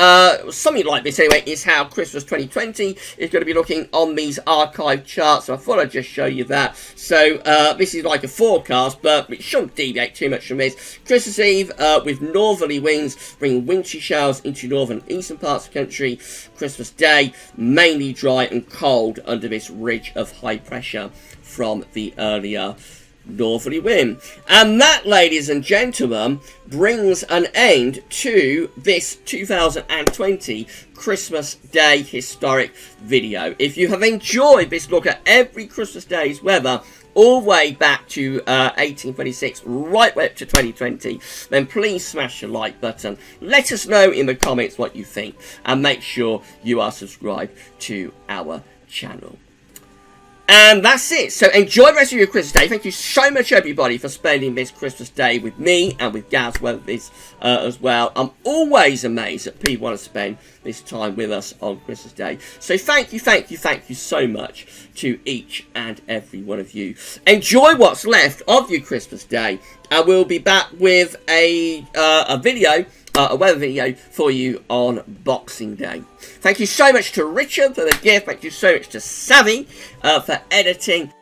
something like this anyway, is how Christmas 2020 is going to be looking on these archive charts. So I thought I'd just show you that. So this is like a forecast, but it shouldn't deviate too much from this. Christmas Eve with northerly winds bringing wintry showers into northern and eastern parts of the country. Christmas Day mainly dry and cold under this ridge of high pressure from the earlier northerly wind. And that, ladies and gentlemen, brings an end to this 2020 Christmas Day historic video. If you have enjoyed this look at every Christmas Day's weather all the way back to 1826, right way up to 2020, then please smash the like button. Let us know in the comments what you think, and make sure you are subscribed to our channel. And that's it. So enjoy the rest of your Christmas Day. Thank you so much, everybody, for spending this Christmas Day with me and with GavsWeatherVids as well. I'm always amazed that people want to spend this time with us on Christmas Day. So thank you so much to each and every one of you. Enjoy what's left of your Christmas Day. And we'll be back with a video, a weather video for you on Boxing Day. Thank you so much to Richard for the gift. Thank you so much to Savvy for editing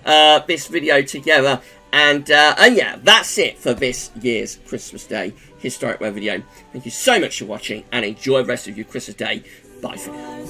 this video together. And yeah, that's it for this year's Christmas Day historic weather video. Thank you so much for watching, and enjoy the rest of your Christmas Day. Bye for now.